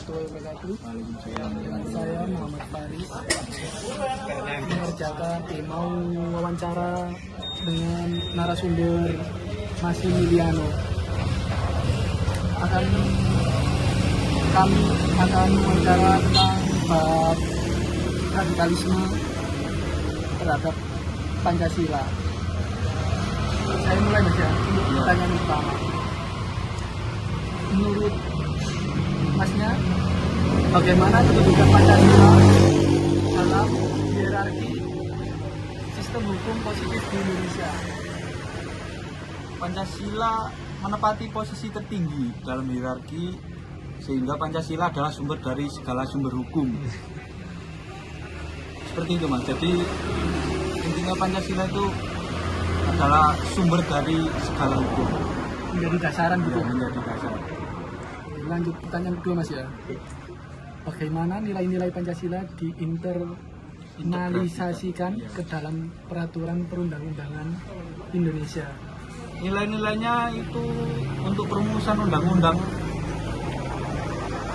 warahmatullahi wabarakatuh. Waalaikumsalam. Dengan saya Muhammad Faris mengerjakan mau wawancara dengan narasumber Massimiliano. Kami akan wawancara tentang bab radikalisme terhadap Pancasila. Saya mulai Mas ya, untuk pertanyaan pertama. Menurut Masnya, bagaimana kedudukan Pancasila dalam hierarki sistem hukum positif di Indonesia? Pancasila menepati posisi tertinggi dalam hierarki, sehingga Pancasila adalah sumber dari segala sumber hukum. Seperti itu Mas. Jadi intinya Pancasila itu adalah sumber dari segala hukum. Menjadi dasaran gitu. Ya, menjadi dasar. Lanjut pertanyaan kedua Mas ya. Bagaimana nilai-nilai Pancasila diinternalisasikan ke dalam peraturan perundang-undangan Indonesia? Nilai-nilainya itu untuk perumusan undang-undang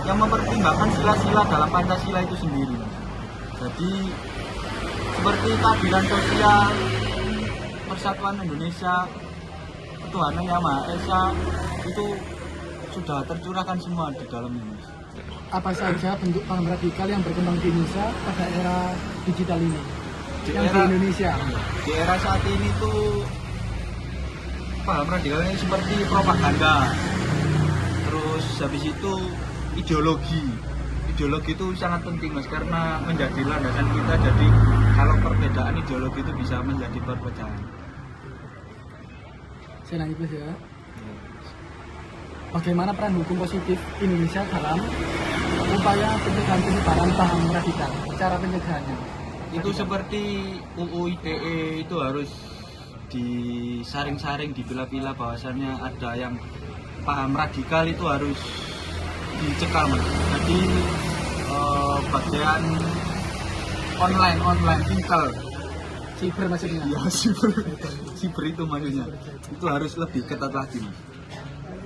yang mempertimbangkan sila-sila dalam Pancasila itu sendiri. Jadi seperti keadilan sosial, persatuan Indonesia, ketuhanan Yang Maha Esa, itu sudah tercurahkan semua di dalam ini. Apa saja bentuk paham radikal yang berkembang di Indonesia pada era digital ini? Di Indonesia. Di era saat ini tuh paham radikal ini seperti propaganda. Terus habis itu ideologi itu sangat penting Mas, karena menjadi landasan kita. Jadi kalau perbedaan ideologi itu bisa menjadi perpecahan. Saya lanjut Mas ya. Bagaimana peran hukum positif Indonesia dalam upaya pencegahan penyebaran paham radikal? Cara pencegahannya? Itu seperti UU ITE itu harus disaring-saring, dipilah-pilah bahwasannya ada yang paham radikal itu harus dicekal Mas. Jadi bagian online tinggal Siber maksudnya? ya, siber itu maksudnya, itu harus lebih ketat lagi Mas.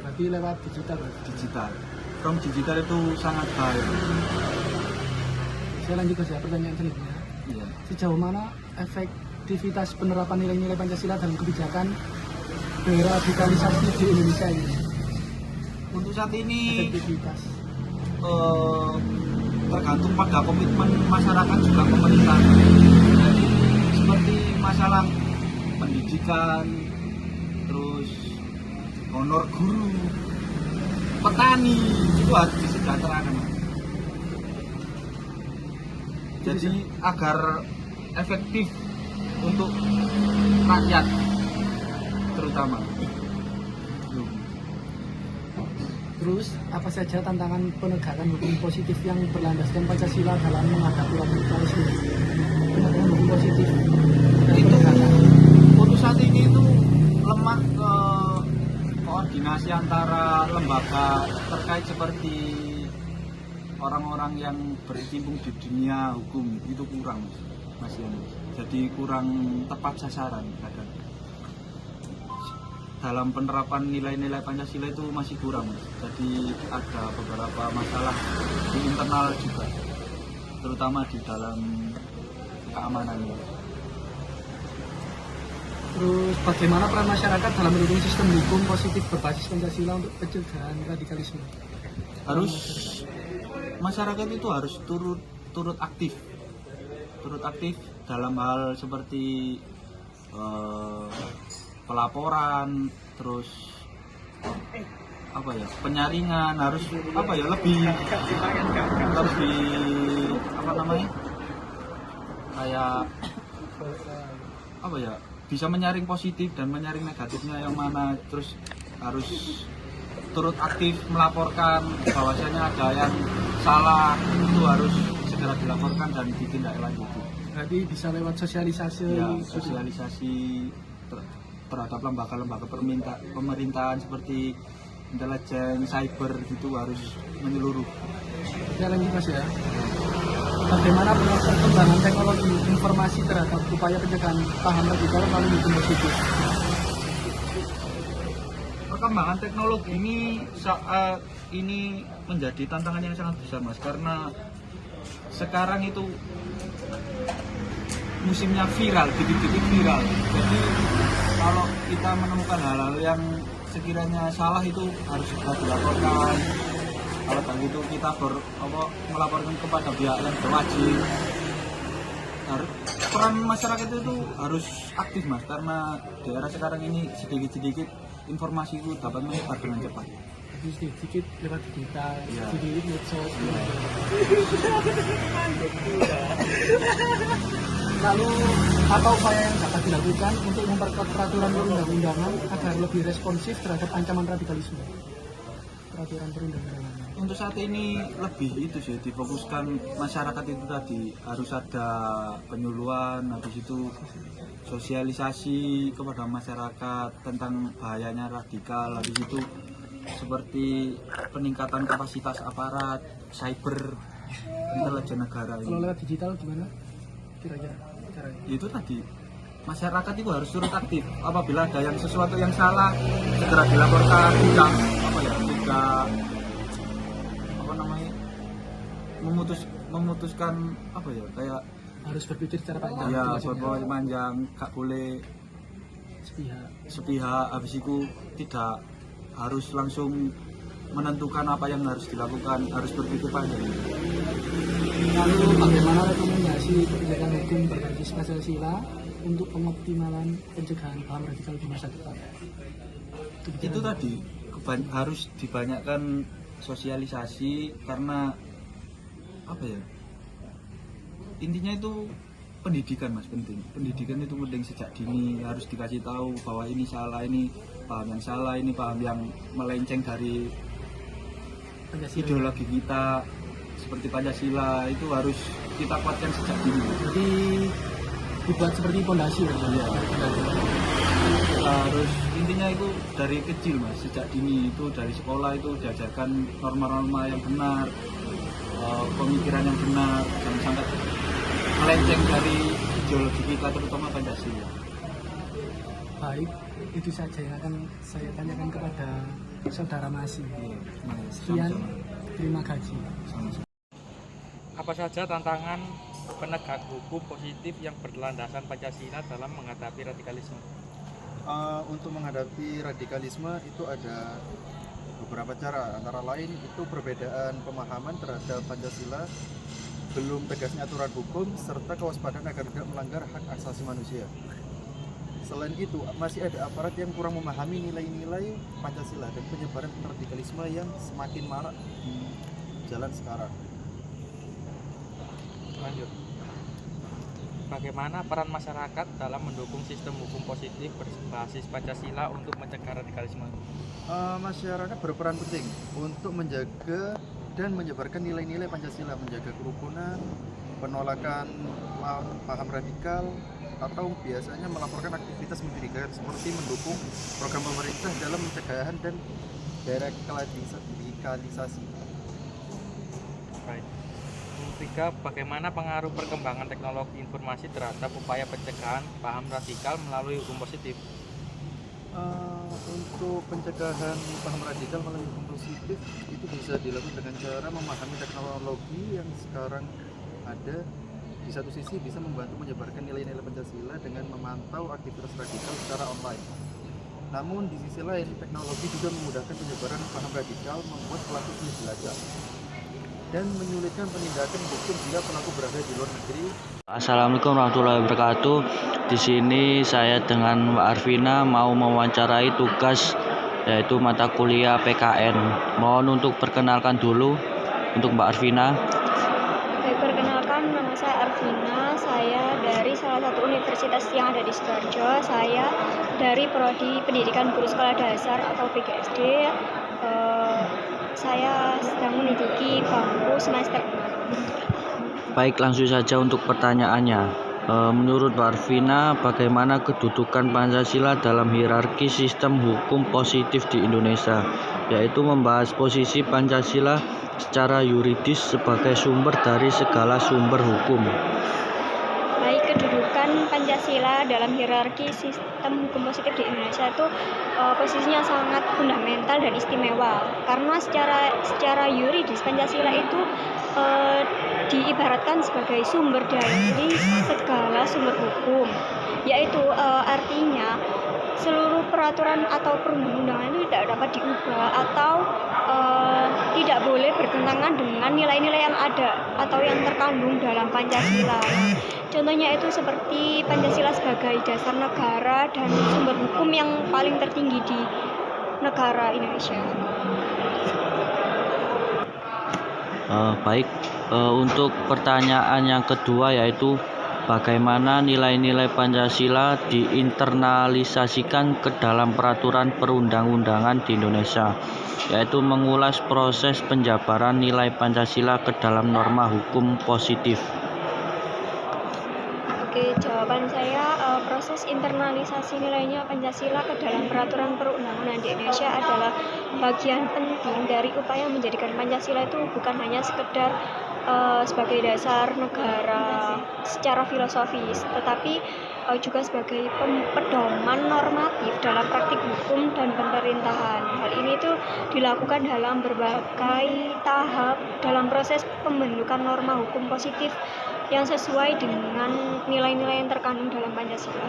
Berarti lewat digital Mas? Digital, from digital itu sangat baik. Saya lanjut ke pertanyaan selanjutnya. Iya. Sejauh mana efektivitas penerapan nilai-nilai Pancasila dalam kebijakan deradikalisasi di Indonesia ini? Untuk saat ini Efektivitas. tergantung pada komitmen masyarakat juga pemerintah. Jadi seperti masalah pendidikan, terus honor guru, petani, itu harus disejahterakan. Jadi agar efektif untuk rakyat terutama. Terus, apa saja tantangan penegakan hukum positif yang berlandaskan Pancasila dalam menghadapi radikalisme? Penegakan hukum positif dan Itu penegakan. untuk saat ini itu lemah ke koordinasi antara lembaga terkait, seperti orang-orang yang berkecimpung di dunia hukum itu kurang Mas Yani. Jadi kurang tepat sasaran kadang. Dalam penerapan nilai-nilai Pancasila itu masih kurang Mas. Jadi ada beberapa masalah di internal juga, terutama di dalam keamanannya. Terus, bagaimana peran masyarakat dalam mendukung sistem hukum positif berbasis Pancasila untuk pencegahan radikalisme? Harus masyarakat itu harus turut aktif dalam hal seperti pelaporan, terus penyaringan, harus lebih bisa menyaring positif dan menyaring negatifnya yang mana. Terus harus turut aktif melaporkan bahwasanya ada yang salah, itu harus segera dilaporkan dan ditindaklanjuti. Berarti bisa lewat sosialisasi. Ya, sosialisasi terhadap lembaga-lembaga pemerintahan seperti intelijen, cyber, gitu harus menyeluruh. Saya lanjut Mas ya. Bagaimana perkembangan teknologi informasi terhadap upaya pencegahan paham radikal melalui hukum positif? perkembangan teknologi ini saat ini menjadi tantangan yang sangat besar Mas, karena sekarang itu musimnya viral, dikit-dikit viral. Jadi kalau kita menemukan hal-hal yang sekiranya salah itu harus segera dilaporkan. Kalau begitu kita melaporkan kepada pihak yang berwajib. Peran masyarakat itu harus aktif Mas, karena di era sekarang ini sedikit-sedikit informasi itu dapat menyebar dengan cepat. Sedikit lewat digital, Iya. sedikit medsos. Lalu apa upaya yang dapat dilakukan untuk memperkuat peraturan perundang-undangan agar lebih responsif terhadap ancaman radikalisme? Peraturan perundang-undangan. Untuk saat ini lebih itu sih difokuskan masyarakat itu tadi harus ada penyuluhan, habis itu sosialisasi kepada masyarakat tentang bahayanya radikal, habis itu seperti peningkatan kapasitas aparat, cyber, intelijen negara Kalau ini. lewat digital gimana? Kira-kira caranya? Itu tadi masyarakat itu harus turut aktif. Apabila ada yang sesuatu yang salah segera dilaporkan, tidak memutuskan kayak Harus berpikir secara panjang. ya maksudnya. berpikir panjang, gak boleh sepihak, habis itu tidak harus langsung menentukan apa yang harus dilakukan, harus berpikir panjang. Lalu bagaimana rekomendasi kebijakan hukum berbasis Pancasila untuk pengoptimalan pencegahan paham radikal di masa depan? Itu tadi harus dibanyakkan sosialisasi, karena intinya itu pendidikan Mas, pendidikan itu penting sejak dini, harus dikasih tahu bahwa ini salah, ini paham yang salah, ini paham yang melenceng dari Pancasila. ideologi kita seperti Pancasila, itu harus kita kuatkan sejak dini. Jadi dibuat seperti pondasi ya. Iya. Kita harus intinya itu dari kecil Mas, sejak dini itu dari sekolah itu diajarkan norma-norma yang benar, pemikiran yang benar, jangan sampai melenceng dari ideologi kita terutama Pancasila. Baik, itu saja yang akan saya tanyakan kepada saudara Masih. Sekian, terima kasih. Sama-sama. Apa saja tantangan penegak hukum positif yang berlandaskan Pancasila dalam menghadapi radikalisme? Untuk menghadapi radikalisme itu ada beberapa cara, antara lain itu perbedaan pemahaman terhadap Pancasila, belum tegasnya aturan hukum, serta kewaspadaan agar tidak melanggar hak asasi manusia. Selain itu, masih ada aparat yang kurang memahami nilai-nilai Pancasila dan penyebaran radikalisme yang semakin marak di jalan sekarang. Lanjut. Bagaimana peran masyarakat dalam mendukung sistem hukum positif berbasis Pancasila untuk mencegah radikalisme? Masyarakat berperan penting untuk menjaga dan menyebarkan nilai-nilai Pancasila, menjaga kerukunan, penolakan paham radikal, atau biasanya melaporkan aktivitas mencurigakan seperti mendukung program pemerintah dalam pencegahan dan deradikalisasi. Baik. Ketiga, bagaimana pengaruh perkembangan teknologi informasi terhadap upaya pencegahan paham radikal melalui hukum positif? Untuk pencegahan paham radikal melalui hukum positif itu bisa dilakukan dengan cara memahami teknologi yang sekarang ada. Di satu sisi bisa membantu menyebarkan nilai-nilai Pancasila dengan memantau aktivitas radikal secara online. Namun di sisi lain, teknologi juga memudahkan penyebaran paham radikal, membuat pelaku sulit dilacak dan menyulitkan penindakan hukum jika pelaku berada di luar negeri. Assalamualaikum warahmatullahi wabarakatuh. Di sini saya dengan Mbak Arvina mau mewawancarai tugas yaitu mata kuliah PKN. Mohon untuk perkenalkan dulu untuk Mbak Arvina. Baik, perkenalkan, nama saya Arvina. Saya dari salah satu universitas yang ada di Sidoarjo. Saya dari Prodi Pendidikan Guru Sekolah Dasar atau PGSD. Saya sedang menduduki bangku semester 6. Baik, langsung saja untuk pertanyaannya. Menurut Mbak Arvina, bagaimana kedudukan Pancasila dalam hierarki sistem hukum positif di Indonesia, yaitu membahas posisi Pancasila secara yuridis sebagai sumber dari segala sumber hukum. Baik, kedudukan Pancasila Pancasila dalam hierarki sistem hukum positif di Indonesia itu posisinya sangat fundamental dan istimewa karena secara yuridis Pancasila itu diibaratkan sebagai sumber dari segala sumber hukum, yaitu artinya seluruh peraturan atau perundang-undangan itu tidak dapat diubah atau tidak boleh bertentangan dengan nilai-nilai yang ada atau yang terkandung dalam Pancasila. Contohnya itu seperti Pancasila sebagai dasar negara dan sumber hukum yang paling tertinggi di negara Indonesia. Baik, untuk pertanyaan yang kedua yaitu bagaimana nilai-nilai Pancasila diinternalisasikan ke dalam peraturan perundang-undangan di Indonesia, yaitu mengulas proses penjabaran nilai Pancasila ke dalam norma hukum positif. Oke, jawaban saya proses internalisasi nilainya Pancasila ke dalam peraturan perundang-undangan di Indonesia adalah bagian penting dari upaya menjadikan Pancasila itu bukan hanya sekedar sebagai dasar negara secara filosofis, tetapi juga sebagai pedoman normatif dalam praktik hukum dan pemerintahan. Hal ini tuh dilakukan dalam berbagai tahap dalam proses pembentukan norma hukum positif yang sesuai dengan nilai-nilai yang terkandung dalam Pancasila.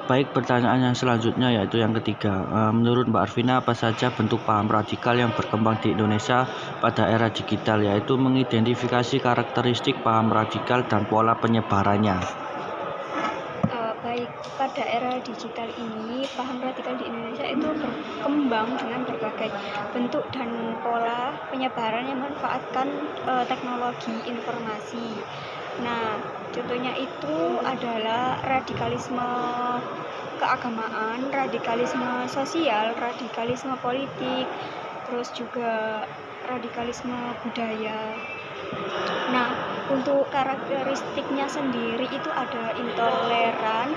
Baik, pertanyaan yang selanjutnya yaitu yang ketiga. Menurut Mbak Arvina, apa saja bentuk paham radikal yang berkembang di Indonesia pada era digital, yaitu mengidentifikasi karakteristik paham radikal dan pola penyebarannya? Baik, pada era digital ini paham radikal di Indonesia itu berkembang dengan berbagai bentuk dan pola penyebaran yang memanfaatkan teknologi informasi. Nah, contohnya itu adalah radikalisme keagamaan, radikalisme sosial, radikalisme politik, terus juga radikalisme budaya. Nah, untuk karakteristiknya sendiri itu ada intoleran,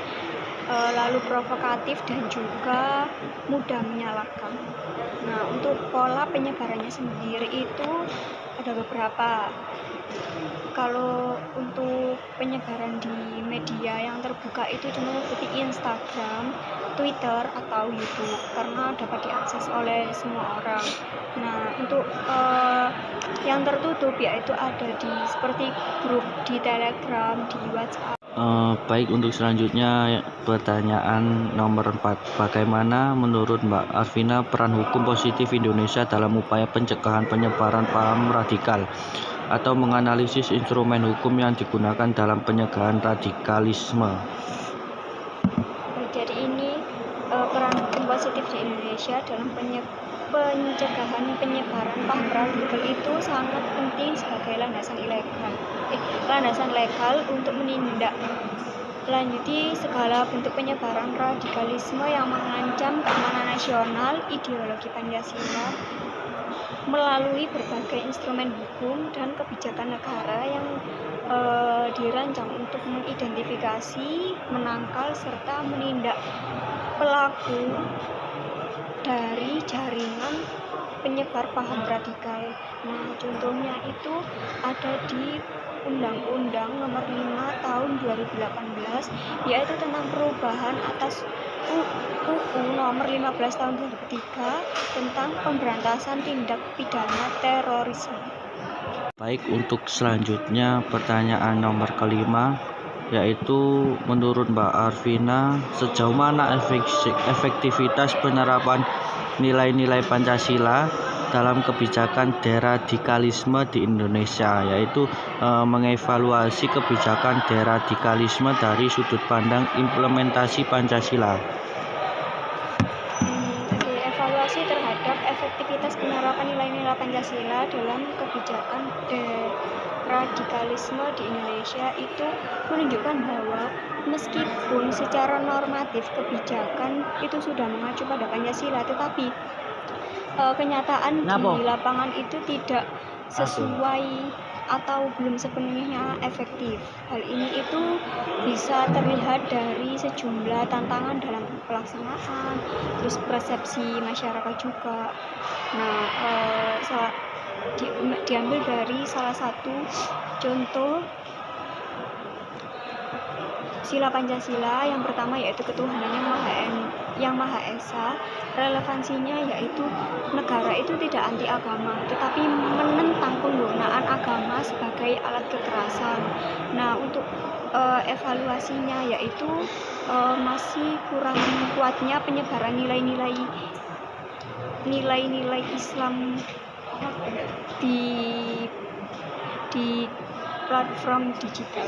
lalu provokatif dan juga mudah menyalahkan. Nah, untuk pola penyebarannya sendiri itu ada beberapa. Kalau untuk penyebaran di media yang terbuka itu cuma seperti Instagram, Twitter atau YouTube karena dapat diakses oleh semua orang. Nah, untuk yang tertutup yaitu ada di seperti grup di Telegram, di WhatsApp. Baik, untuk selanjutnya pertanyaan nomor 4. Bagaimana menurut Mbak Arvina peran hukum positif Indonesia dalam upaya pencegahan penyebaran paham radikal atau menganalisis instrumen hukum yang digunakan dalam pencegahan radikalisme? Jadi ini peran hukum positif di Indonesia dalam pencegahan penyebaran paham radikal itu sangat penting sebagai landasan legal untuk menindaklanjuti segala bentuk penyebaran radikalisme yang mengancam keamanan nasional, ideologi Pancasila melalui berbagai instrumen hukum dan kebijakan negara yang dirancang untuk mengidentifikasi, menangkal, serta menindak pelaku dari jaringan penyebar paham radikal. Nah, contohnya itu ada di Undang-Undang Nomor 5 Tahun 2018, yaitu tentang perubahan atas UU Nomor 15 Tahun 2003 tentang pemberantasan tindak pidana terorisme. Baik, untuk selanjutnya pertanyaan nomor kelima, yaitu menurut Mbak Arvina sejauh mana efektivitas penerapan nilai-nilai Pancasila dalam kebijakan deradikalisme di Indonesia, yaitu mengevaluasi kebijakan deradikalisme dari sudut pandang implementasi Pancasila. Evaluasi terhadap efektivitas penerapan nilai-nilai Pancasila dalam kebijakan deradikalisme di Indonesia itu menunjukkan bahwa meskipun secara normatif kebijakan itu sudah mengacu pada Pancasila, tetapi kenyataan di lapangan itu tidak sesuai atau belum sepenuhnya efektif. Hal ini itu bisa terlihat dari sejumlah tantangan dalam pelaksanaan, terus persepsi masyarakat juga. Nah, diambil dari salah satu Contoh sila Pancasila yang pertama yaitu ketuhanan yang Maha Esa. Relevansinya yaitu negara itu tidak anti agama, tetapi menentang penggunaan agama sebagai alat kekerasan. Nah, untuk evaluasinya yaitu masih kurang kuatnya penyebaran nilai-nilai Islam di platform digital.